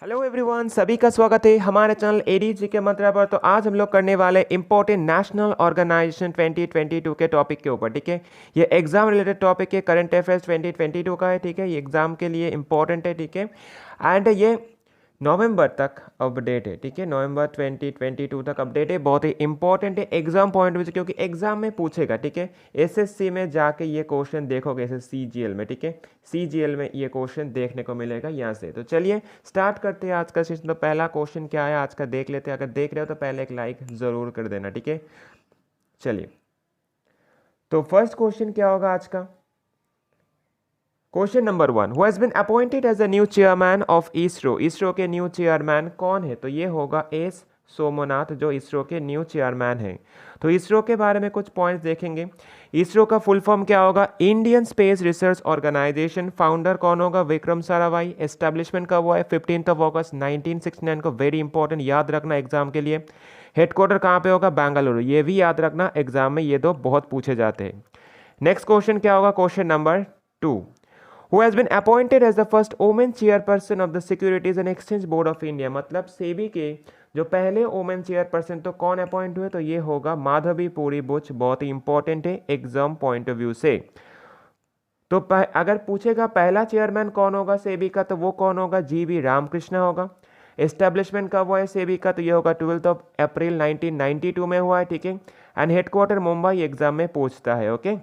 Hello everyone, सभी का स्वागत है हमारे चैनल एडीजी के मंत्रा पर। तो आज हम लोग करने वाले इंपॉर्टेंट नेशनल ऑर्गेनाइजेशन 2022 के टॉपिक के ऊपर। ठीक है, ये एग्जाम रिलेटेड टॉपिक है, करंट अफेयर्स 2022 का है। ठीक है, ये एग्जाम के लिए इंपॉर्टेंट है। ठीक है, एंड ये नवंबर तक अपडेट है। ठीक है, नवंबर 2022 तक अपडेट है, बहुत ही इंपॉर्टेंट है एग्जाम पॉइंट ऑफ व्यू, क्योंकि एग्जाम में पूछेगा। ठीक है, एसएससी में जाके ये क्वेश्चन देखोगे, एसएससी जीएल में। ठीक है, सीजीएल में ये क्वेश्चन देखने को मिलेगा यहाँ से। तो चलिए स्टार्ट करते हैं आज का सेशन। तो पहला क्वेश्चन क्या है आज का देख लेते हैं। अगर देख रहे हो तो पहले एक लाइक जरूर कर देना। ठीक है, चलिए तो फर्स्ट क्वेश्चन क्या होगा आज का। Question number 1, who has been appointed as a new chairman of ISRO. ISRO के न्यू चेयरमैन कौन है? तो ये होगा एस सोमनाथ, जो इसरो के न्यू चेयरमैन हैं। तो इसरो के बारे में कुछ पॉइंट्स देखेंगे। इसरो का फुल फॉर्म क्या होगा? Indian space research organisation. Founder कौन होगा? विक्रम साराभाई। एस्टेब्लिशमेंट कब हुआ है? 15 अगस्त 1969 को। वेरी इंपॉर्टेंट, याद रखना एग्जाम के लिए। हेडक्वार्टर कहाँ पे होगा? बेंगलुरु। ये भी याद रखना एग्जाम में, ये दो बहुत पूछे जाते हैं। नेक्स्ट क्वेश्चन क्या होगा? Question number 2, who has been appointed as the first woman chairperson of the Securities and Exchange Board of India। मतलब सेबी के जो पहले वोमेन चेयरपर्सन तो कौन अपॉइंट हुए? तो ये होगा माधवी पुरी बुच। बहुत ही इंपॉर्टेंट है एग्जाम पॉइंट ऑफ व्यू से। तो अगर पूछेगा पहला चेयरमैन कौन होगा सेबी का, तो वो कौन होगा? जीवी रामकृष्ण होगा। एस्टेब्लिशमेंट कब हुआ है सेबी का? तो ये होगा 12 अप्रैल 1992 में हुआ है। ठीक है, एंड हेडक्वार्टर मुंबई एग्जाम में पूछता है। ओके,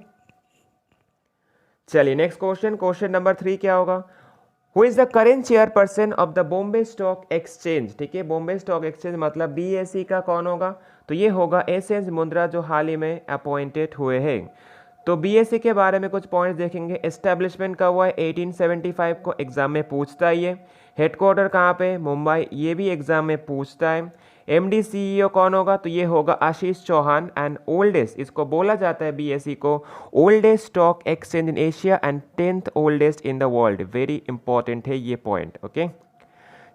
चलिए नेक्स्ट क्वेश्चन। क्वेश्चन नंबर 3 क्या होगा? Who is the current chairperson of the Bombay stock exchange. ठीक है, बॉम्बे स्टॉक एक्सचेंज मतलब बीएसई का कौन होगा? तो ये होगा एस मुंद्रा, जो हाल ही में अपॉइंटेड हुए हैं। तो बीएसई के बारे में कुछ पॉइंट्स देखेंगे। एस्टेब्लिशमेंट का हुआ है 1875 को, एग्जाम में पूछता है ये। हेडक्वार्टर कहाँ पे? मुंबई, ये भी एग्जाम में पूछता है। एमडी सीईओ कौन होगा? तो ये होगा आशीष चौहान। एंड ओल्डेस्ट, इसको बोला जाता है बीएसई को oldest stock exchange in Asia and 10th oldest in the world. Very important है ये पॉइंट। ओके,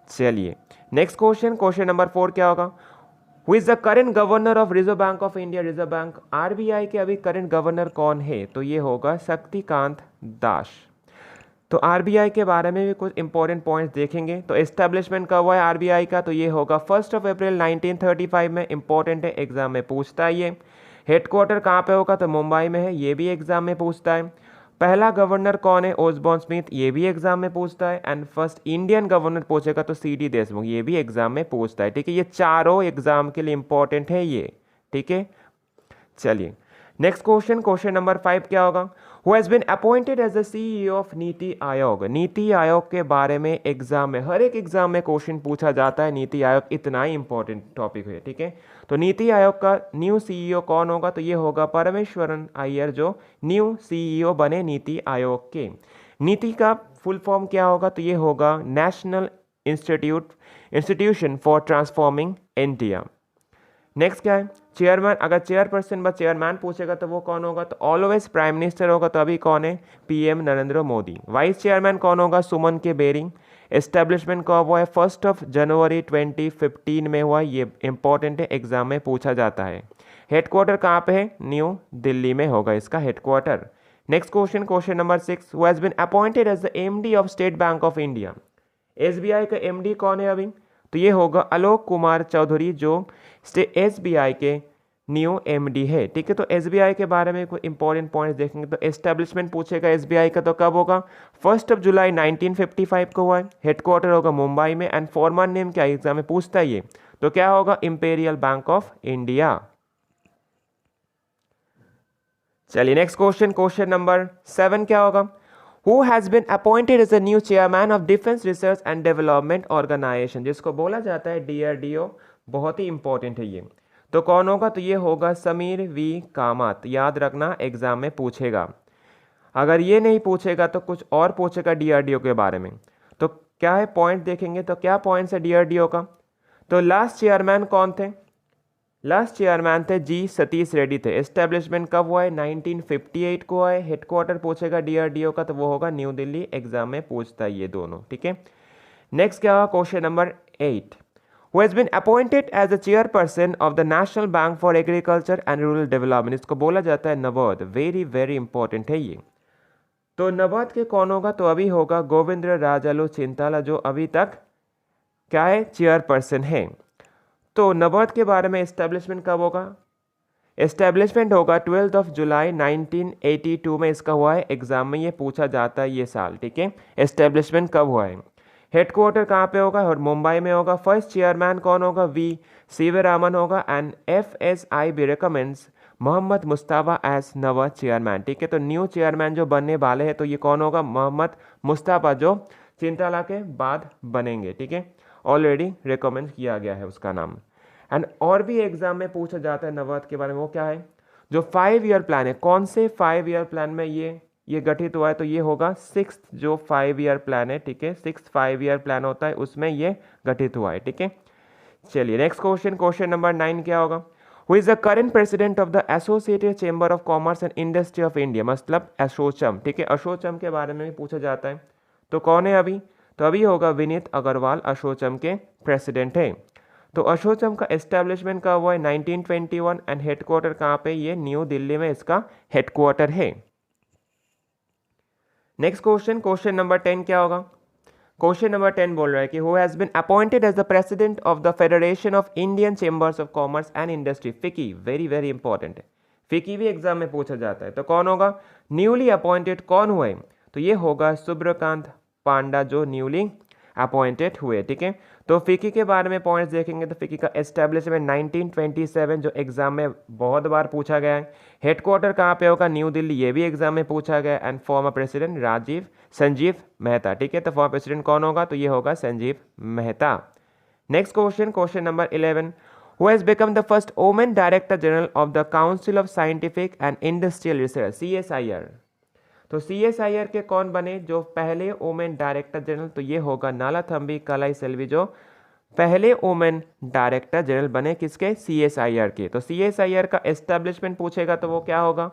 चलिए नेक्स्ट क्वेश्चन। क्वेश्चन नंबर 4 क्या होगा? Who is the current governor of reserve bank of India. Reserve bank RBI के अभी current governor कौन है? तो ये होगा शक्तिकांत दास। तो आरबीआई के बारे में भी कुछ इंपॉर्टेंट पॉइंट्स देखेंगे। तो एस्टेब्लिशमेंट कब हुआ है आरबीआई का? तो ये होगा 1 अप्रैल 1935 में। इंपॉर्टेंट है, एग्जाम में पूछता है ये। हेडक्वार्टर कहाँ पे होगा? तो मुंबई में है, ये भी एग्जाम में पूछता है। पहला गवर्नर कौन है? ओसबॉर्न स्मिथ, ये भी एग्जाम में पूछता है। एंड फर्स्ट इंडियन गवर्नर पूछेगा तो सीडी देशमुख, ये भी एग्जाम में पूछता है। ठीक है, ये चारों एग्जाम के लिए इंपॉर्टेंट है ये। ठीक है, चलिए नेक्स्ट क्वेश्चन। क्वेश्चन नंबर 5 क्या होगा? Who has been appointed as the CEO of NITI Aayog. NITI Aayog के बारे में एग्जाम में, हर एक एग्जाम में क्वेश्चन पूछा जाता है। नीति आयोग इतना ही इंपॉर्टेंट टॉपिक है। ठीक है, तो नीति आयोग का न्यू सीईओ कौन होगा? तो ये होगा परमेश्वरन अय्यर, जो न्यू सीईओ बने नीति आयोग के। नीति का फुल फॉर्म क्या होगा? तो ये होगा national institution for transforming India. Next क्या है? चेयरमैन, अगर चेयरपर्सन व चेयरमैन पूछेगा तो वो कौन होगा? तो ऑलवेज प्राइम मिनिस्टर होगा। तो अभी कौन है? PM Narendra Modi. Vice chairman कौन होगा? सुमन के बेरिंग। एस्टेब्लिशमेंट कब हुआ है? 1 जनवरी 2015 में हुआ। ये इंपॉर्टेंट है, एग्जाम में पूछा जाता है। हेडक्वार्टर कहाँ पे है? न्यू दिल्ली में होगा इसका headquarter. Next question. Question number 6, who has been appointed as the MD of State Bank of India. SBI का एमडी कौन है अभी? तो ये होगा आलोक कुमार चौधरी, जो एसबीआई के न्यू एमडी है। ठीक है, तो एसबीआई के बारे में कोई इंपॉर्टेंट पॉइंट्स देखेंगे। तो एस्टेब्लिशमेंट पूछेगा एसबीआई का, तो कब होगा? 1 जुलाई 1955 को हुआ है। हेडक्वार्टर होगा मुंबई में। एंड फॉर्मर नेम क्या एग्जाम में पूछता है ये, तो क्या होगा? Imperial bank of India. चलिए नेक्स्ट क्वेश्चन। क्वेश्चन नंबर 7 क्या होगा? Who has been appointed as the new chairman of Defense Research and Development Organization, जिसको बोला जाता है डीआरडीओ। बहुत ही इंपॉर्टेंट है ये। तो कौन होगा? तो ये होगा समीर वी कामत। याद रखना एग्जाम में पूछेगा। अगर ये नहीं पूछेगा तो कुछ और पूछेगा डीआरडीओ के बारे में। तो क्या है पॉइंट देखेंगे। तो क्या पॉइंट्स है डीआरडीओ का? तो लास्ट चेयरमैन कौन थे? लास्ट चेयरमैन थे जी सतीश रेड्डी थे। एस्टेब्लिशमेंट कब हुआ है? 1958 को है। हेडक्वार्टर पूछेगा डीआरडीओ का, तो वो होगा न्यू दिल्ली। एग्जाम में पूछता है ये दोनों। ठीक है, नेक्स्ट क्या होगा? Question number 8, who has been appointed as the chairperson of the National Bank for Agriculture and Rural Development. इसको बोला जाता है नबार्ड। वेरी वेरी इंपॉर्टेंट है ये। तो नबार्ड के कौन होगा? तो अभी होगा गोविंद्र राजालू चिंताला, जो अभी तक क्या है, चेयरपर्सन है। तो नबार्ड के बारे में एस्टेब्लिशमेंट कब होगा, एस्टेब्लिशमेंट होगा 12 जुलाई 1982 में इसका हुआ है। एग्जाम में ये पूछा जाता है ये साल, ठीक है, एस्टेब्लिशमेंट कब हुआ है। हेडक्वार्टर कहाँ पे होगा, और मुंबई में होगा। फर्स्ट चेयरमैन कौन होगा, वी सीवी रामन होगा। And FSIB recommends Mohammad Mustafa as नवा चेयरमैन, ठीक है। तो न्यू चेयरमैन जो बनने वाले हैं तो ये कौन होगा, मोहम्मद मुस्तफा, जो चिंताला के बाद बनेंगे, ठीक है। ऑलरेडी रिकमेंड किया गया है उसका नाम। एंड और भी एग्जाम में पूछा जाता है नबार्ड के बारे में, वो क्या है, जो 5 ईयर प्लान है, कौन से 5 ईयर प्लान में ये गठित हुआ है, तो ये होगा 6th जो 5 ईयर प्लान है, ठीक है, 6th 5 ईयर प्लान होता है उसमें ये गठित हुआ है, ठीक है। चलिए नेक्स्ट क्वेश्चन, क्वेश्चन नंबर 9 क्या होगा, who is the current president of the associated chamber of Commerce and industry of India, मतलब एसोचम, ठीक है। एसोचम के बारे में भी पूछा जाता है, तो कौन है अभी, तो अभी होगा विनीत अग्रवाल एसोचम के प्रेसिडेंट है। तो एसोचम का एस्टेब्लिशमेंट कब हुआ है, 1921। एंड हेडक्वार्टर कहाँ पे, ये न्यू दिल्ली में इसका हेडक्वार्टर है। नेक्स्ट क्वेश्चन, क्वेश्चन नंबर 10 क्या होगा, क्वेश्चन नंबर 10 बोल रहा है कि who has been appointed as the president of the Federation of Indian Chambers of Commerce and Industry, FICCI, very very important है, फिकी भी एग्जाम में पूछा जाता है। तो कौन होगा, न्यूली अपॉइंटेड कौन हुए, तो ये होगा सुब्रकांत पांडा जो न्यूली अपॉइंटेड हुए, ठीक है। तो फिकी के बारे में पॉइंट्स देखेंगे तो फिकी का एस्टेब्लिशमेंट 1927 जो एग्जाम में बहुत बार पूछा गया है। हेडक्वार्टर कहाँ पे होगा, न्यू दिल्ली, ये भी एग्जाम में पूछा गया। And former president Sanjeev Mehta, ठीक है। तो फॉर्मर प्रेसिडेंट कौन होगा, तो ये होगा Sanjeev Mehta. Next question, question number 11, who has become the first women director general of the council of scientific and industrial research, CSIR। तो CSIR के कौन बने जो पहले वुमेन डायरेक्टर जनरल, तो ये होगा नालाथम्बी कलाई सेल्वी जो पहले वुमेन डायरेक्टर जनरल बने, किसके, CSIR के। तो CSIR का एस्टेब्लिशमेंट पूछेगा तो वो क्या होगा,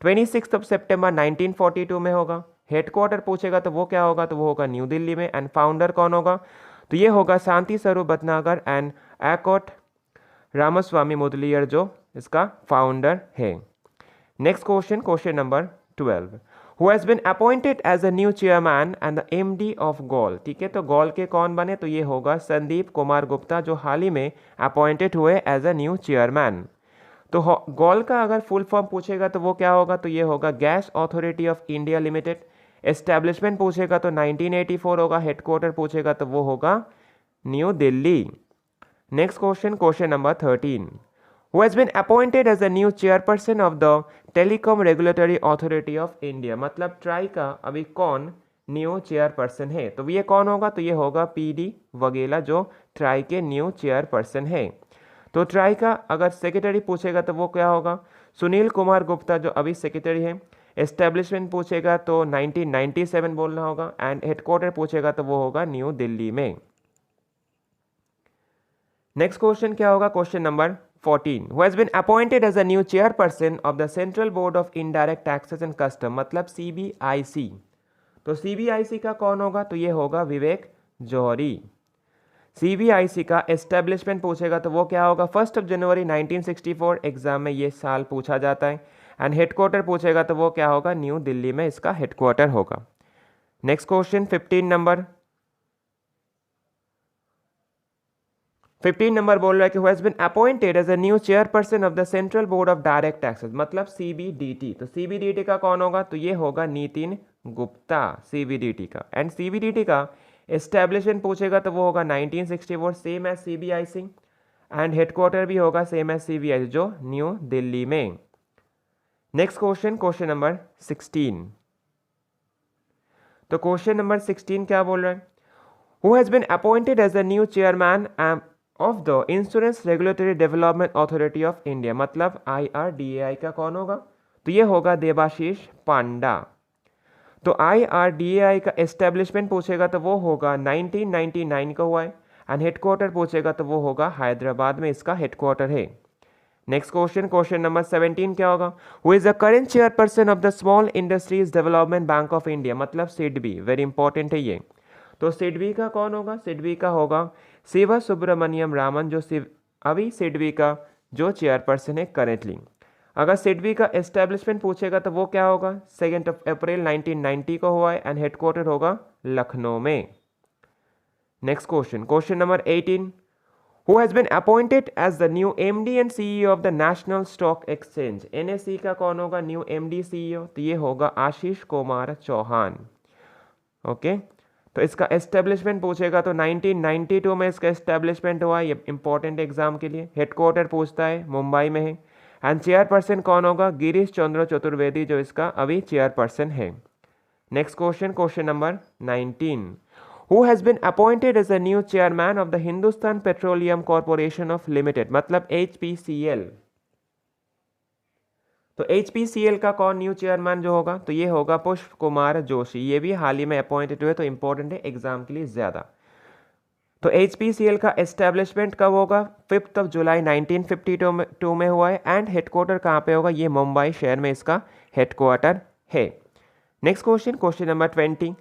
26 सितंबर 1942 में होगा। हेडक्वार्टर पूछेगा तो वो क्या होगा, तो वो होगा न्यू दिल्ली में। एंड फाउंडर कौन होगा, तो ये होगा शांति स्वरूप भटनागर एंड एकोट रामास्वामी मुदलियर जो इसका फाउंडर है। Next question, question number 12, who has been appointed as a new chairman and the MD of GOL, ठीक है। तो GOL के कौन बने, तो ये होगा संदीप कुमार गुप्ता जो हाल ही में अपॉइंटेड हुए एज अ न्यू चेयरमैन। तो GOL का अगर फुल फॉर्म पूछेगा तो वो क्या होगा, तो ये होगा gas authority of India limited. Establishment पूछेगा तो 1984 होगा। हेडक्वार्टर पूछेगा तो वो होगा New Delhi. Next question, question number 13, who has been appointed as the new chairperson of the Telecom Regulatory Authority of India, मतलब ट्राई का अभी कौन न्यू चेयरपर्सन है, तो ये कौन होगा, तो ये होगा PD वगेला जो ट्राई के न्यू चेयरपर्सन है। तो ट्राई का अगर सेक्रेटरी पूछेगा तो वो क्या होगा, सुनील कुमार गुप्ता जो अभी सेक्रेटरी है। एस्टेब्लिशमेंट पूछेगा तो 1997 बोलना होगा। एंड हेडक्वार्टर पूछेगा तो वो होगा न्यू दिल्ली में। नेक्स्ट क्वेश्चन क्या होगा, question number 14, who has been appointed as a new chairperson of the Central Board of Indirect Taxes and Custom, मतलब CBIC। तो CBIC का कौन होगा, तो ये होगा विवेक जौहरी। CBIC का एस्टेब्लिशमेंट पूछेगा तो वो क्या होगा, 1 जनवरी 1964, एग्जाम में ये साल पूछा जाता है। एंड हेडक्वार्टर पूछेगा तो वो क्या होगा, न्यू दिल्ली में इसका हेडक्वार्टर होगा। नेक्स्ट क्वेश्चन 15 नंबर बोल रहा है कि who has been appointed as a new chairperson of the Central Board of Direct Taxes, मतलब CBDT। तो CBDT का कौन होगा, तो ये होगा नितिन गुप्ता, CBDT का। एंड CBDT का एस्टेब्लिशमेंट पूछेगा तो वो होगा 1964, same as CBIC। And headquarter भी होगा सेम एज CBIC जो न्यू दिल्ली में। नेक्स्ट क्वेश्चन, क्वेश्चन नंबर 16, तो क्वेश्चन नंबर 16 क्या बोल रहा है, who has been appointed as a new chairman of the Insurance Regulatory Development Authority of India, मतलब IRDAI का कौन होगा, तो ये होगा देबाशीष पांडा। तो IRDAI का एस्टेब्लिशमेंट पूछेगा तो वो होगा 1999 का हुआ है। एंड हेडक्वार्टर पूछेगा तो वो होगा हैदराबाद में इसका हेडक्वार्टर है। नेक्स्ट क्वेश्चन, क्वेश्चन नंबर 17 क्या होगा, who is the current chairperson of the small industries development bank of India, मतलब SIDBI, वेरी इंपॉर्टेंट है ये। तो SIDBI का कौन होगा, SIDBI का होगा शिवा सुब्रमण्यम रामन जो अभी SIDBI का जो चेयरपर्सन है करेंटली। अगर SIDBI का एस्टेब्लिशमेंट पूछेगा तो वो क्या होगा, 2 अप्रैल 1990 को हुआ है। एंड हेडक्वार्टर होगा लखनऊ में। Next question, question number 18, who has been appointed as the new MD and CEO of the National Stock Exchange. NSE का कौन होगा न्यू एमडी सीईओ, तो ये होगा आशीष कुमार चौहान। ओके, तो इसका एस्टेब्लिशमेंट पूछेगा तो 1992 में इसका एस्टेब्लिशमेंट हुआ, ये इंपॉर्टेंट एग्जाम के लिए। हेडक्वार्टर पूछता है मुंबई में है। एंड चेयरपर्सन कौन होगा, गिरीश चंद्र चतुर्वेदी, जो इसका अभी चेयरपर्सन है। Next question, question number 19, who has been appointed as a new chairman of the Hindustan Petroleum Corporation of Limited, मतलब HPCL। तो HPCL का कौन न्यू चेयरमैन जो होगा, तो ये होगा पुष्प कुमार जोशी। ये भी हाल ही में अपॉइंटेड हुए, तो इंपॉर्टेंट है एग्जाम के लिए ज़्यादा। तो HPCL का एस्टेब्लिशमेंट कब होगा, 5 जुलाई 1952 में हुआ है। एंड हेडक्वार्टर कहाँ पे होगा, ये मुंबई शहर में इसका हेडक्वार्टर है। Next question, question number 20,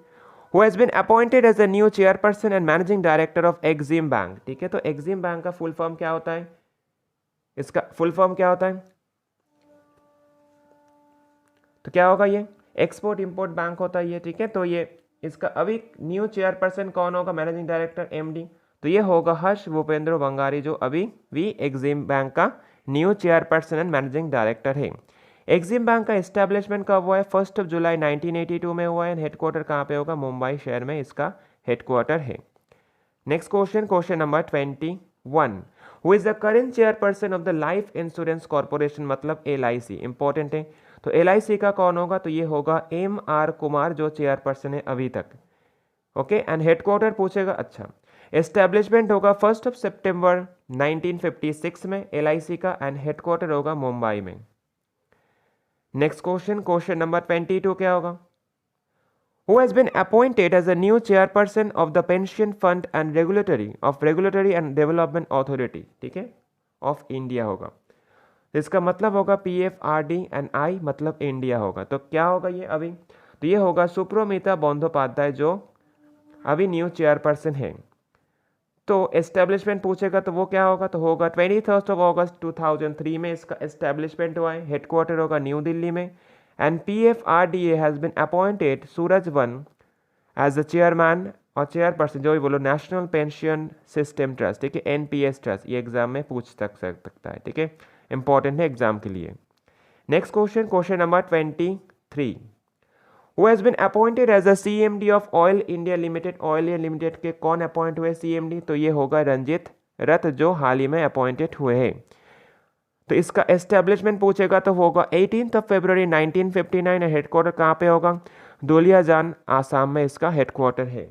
who has been appointed as a new chairperson and managing director of Exim Bank. ठीक है, तो एक्सिम बैंक का फुल फॉर्म क्या होता है, इसका फुल फॉर्म क्या होता है, तो क्या होगा, ये एक्सपोर्ट इंपोर्ट बैंक होता है ये। ठीक है, तो ये इसका अभी न्यू चेयरपर्सन कौन होगा, मैनेजिंग डायरेक्टर MD, तो ये होगा हर्ष भूपेंद्र बंगारी, जो अभी भी एक्सिम बैंक का new chairperson and managing director है। एक्सिम बैंक का एस्टेब्लिशमेंट कब हुआ है, 1 जुलाई 1982 में हुआ है। हेडक्वार्टर कहाँ पे होगा, मुंबई शहर में इसका हेडक्वार्टर है। Next question, question number 21, who is the current chairperson of the life insurance corporation, मतलब LIC। इंपॉर्टेंट है, तो LIC का कौन होगा, तो ये होगा MR कुमार, जो चेयरपर्सन है अभी तक। ओके, एंड हेडक्वार्टर पूछेगा। अच्छा, एस्टेब्लिशमेंट होगा 1 सितंबर 1956 में LIC का, एंड हेडक्वार्टर होगा मुंबई में। नेक्स्ट क्वेश्चन, क्वेश्चन नंबर 22 क्या होगा, who has been appointed as a new chairperson of the Pension Fund and Regulatory and Development Authority, ठीक है, ऑफ इंडिया होगा। इसका मतलब होगा PFRD एंड I मतलब इंडिया होगा। तो क्या होगा ये अभी, तो ये होगा सुप्रोमिता बंदोपाध्याय, जो अभी न्यू चेयरपर्सन है। तो एस्टेब्लिशमेंट पूछेगा तो वो क्या होगा, तो होगा 23 अगस्त 2003 में इसका एस्टेब्लिशमेंट हुआ है। हेडक्वार्टर होगा न्यू दिल्ली में। And PFRDA has been appointed Suraj वन एज द चेयरमैन और चेयरपर्सन, जो भी बोलो, नेशनल पेंशन सिस्टम ट्रस्ट, ठीक है, NPS ट्रस्ट। ये एग्जाम में पूछ सकता है, ठीक है, इंपॉर्टेंट है एग्जाम के लिए। Next question, question number 23, who has been appointed as a CMD of Oil India Limited. Oil India Limited के कौन अपॉइंट हुए CMD, तो ये होगा रंजित रथ, जो हाल ही में अपॉइंटेड हुए हैं। तो इसका एस्टेब्लिशमेंट पूछेगा तो होगा 18 फरवरी 1959। हेडक्वार्टर कहाँ पे होगा, दुलियाजान, आसाम में इसका हेडक्वार्टर है।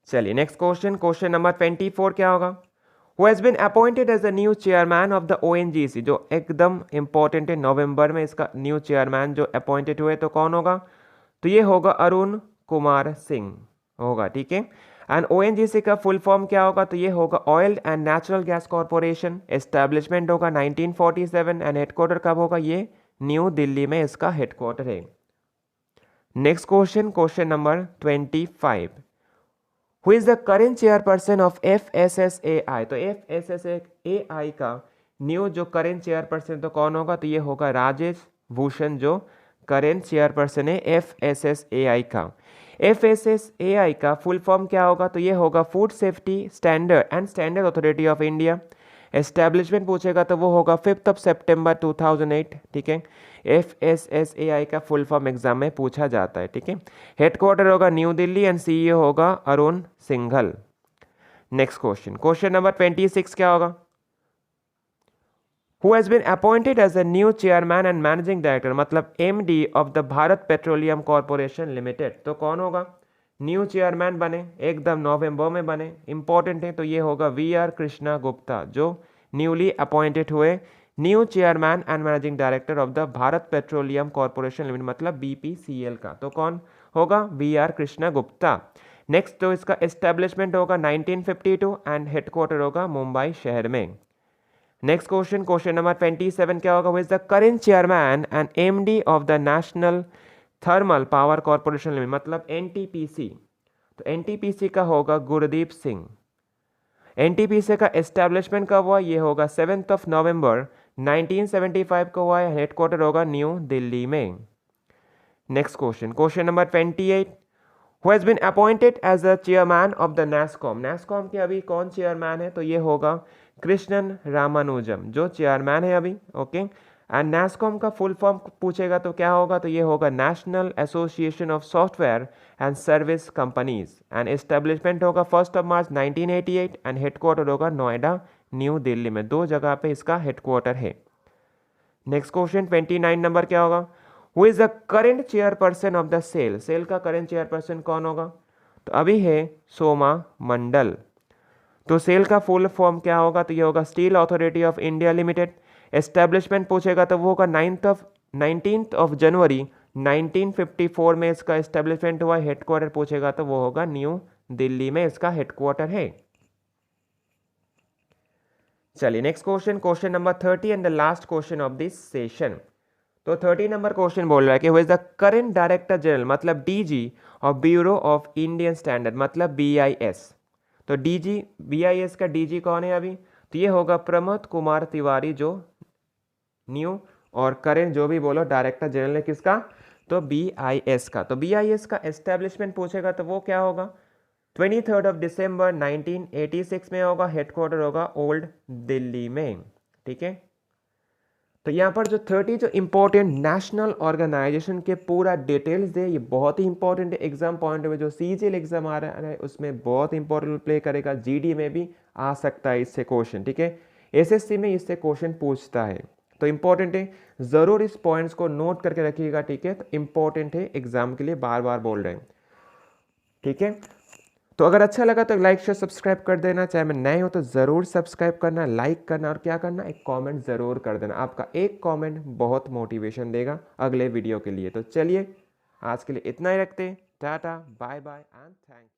चलिए नेक्स्ट क्वेश्चन, क्वेश्चन नंबर 24 क्या होगा, who has been appointed as a new chairman of the ONGC, जो एकदम इंपॉर्टेंट है। नवंबर में इसका न्यू चेयरमैन जो अपॉइंटेड हुए, तो कौन होगा, तो ये होगा अरुण कुमार सिंह होगा, ठीक है। एंड ONGC का फुल फॉर्म क्या होगा, तो ये होगा oil and natural gas corporation. Establishment होगा 1947 एंड हेडक्वार्टर कब होगा, ये न्यू दिल्ली में इसका हेडक्वार्टर है। Next question, question number 25, who is the current chairperson of FSSAI। तो FSSAI का न्यू जो करेंट चेयरपर्सन तो कौन होगा, तो ये होगा राजेश भूषण, जो करेंट चेयरपर्सन है FSSAI का। FSSAI का फुल फॉर्म क्या होगा, तो ये होगा food safety standard and standard authority of India. Establishment पूछेगा तो वो होगा 5 सितंबर 2008, ठीक है। FSSAI का फुल फॉर्म एग्जाम में पूछा जाता है, ठीक है। हेडक्वार्टर होगा न्यू दिल्ली एंड CEO होगा Arun Singhal. Next question, question number 26 क्या होगा, who has been appointed as a new chairman and managing director, मतलब MD of the Bharat Petroleum Corporation Limited. तो कौन होगा, न्यू चेयरमैन बने एकदम नवंबर में बने, इंपॉर्टेंट है, तो ये होगा VR कृष्णा गुप्ता, जो न्यूली अपॉइंटेड हुए new chairman and managing director of the Bharat Petroleum Corporation limited, मतलब BPCL का। तो कौन होगा, VR कृष्णा गुप्ता। नेक्स्ट, तो इसका एस्टेब्लिशमेंट होगा 1952 एंड हेडक्वार्टर होगा मुंबई शहर में। नेक्स्ट क्वेश्चन, क्वेश्चन नंबर 27 क्या होगा, who is the current chairman and MD of the national thermal power corporation limited, मतलब NTPC। तो NTPC का होगा गुरदीप सिंह। NTPC का एस्टेब्लिशमेंट कब हुआ, ये होगा 7 नवंबर 1975 को हुआ है। हेडक्वार्टर होगा न्यू दिल्ली में। Next question, question number 28, who has been appointed as the chairman of the NASSCOM, NASSCOM के अभी कौन चेयरमैन है, तो ये होगा कृष्णन रामानुजम जो चेयरमैन है अभी, ओके। एंड नैस्कॉम का फुल फॉर्म पूछेगा तो क्या होगा, तो ये होगा national association of software and service companies, and establishment होगा 1 मार्च 1988 एंड हेडक्वार्टर होगा नोएडा न्यू दिल्ली में, 2 जगह पे इसका हेडक्वार्टर है। नेक्स्ट क्वेश्चन 29 नंबर क्या होगा, who is the current chairperson of the SAIL, SAIL का करेंट चेयरपर्सन कौन होगा, तो अभी है सोमा मंडल। तो सेल का फुल फॉर्म क्या होगा, तो ये होगा steel authority of India limited. Establishment पूछेगा तो वो होगा 19 जनवरी 1954 में इसका एस्टेब्लिशमेंट हुआ। हेडक्वार्टर पूछेगा तो वो होगा न्यू दिल्ली में इसका हेडक्वार्टर है। चलिए next question, question number 30 and the last question of this session. तो 30 नंबर क्वेश्चन बोल रहा है कि who is the current director general, मतलब DG of Bureau of Indian Standard, मतलब बीआईएस। तो डीजी बीआईएस का डीजी कौन है अभी, तो ये होगा प्रमोद कुमार तिवारी जो न्यू, और करेंट जो भी बोलो डायरेक्टर जनरल है किसका, तो बीआईएस का। तो बीआईएस का एस्टेब्लिशमेंट पूछेगा तो वो क्या होगा, 23 दिसंबर 1986 में होगा। हेडक्वार्टर होगा ओल्ड दिल्ली में, ठीक है। तो यहाँ पर जो 30 जो इंपॉर्टेंट नेशनल ऑर्गेनाइजेशन के पूरा डिटेल्स दे, ये बहुत ही इंपॉर्टेंट है एग्जाम पॉइंट में। जो सीजीएल एग्जाम आ रहा है उसमें बहुत इंपॉर्टेंट रोल प्ले करेगा, जीडी में भी आ सकता है इससे क्वेश्चन, ठीक है। एसएससी में इससे क्वेश्चन पूछता है, तो इंपॉर्टेंट है, ज़रूर इस पॉइंट्स को नोट करके रखिएगा, ठीक है। तो इंपॉर्टेंट है एग्जाम के लिए, बार बार बोल रहे हैं, ठीक है। तो अगर अच्छा लगा तो लाइक शेयर सब्सक्राइब कर देना, चाहे मैं नए हो तो ज़रूर सब्सक्राइब करना, लाइक करना, और क्या करना, एक कमेंट ज़रूर कर देना। आपका एक कमेंट बहुत मोटिवेशन देगा अगले वीडियो के लिए। तो चलिए आज के लिए इतना ही रखते हैं, tata bye bye and thank you.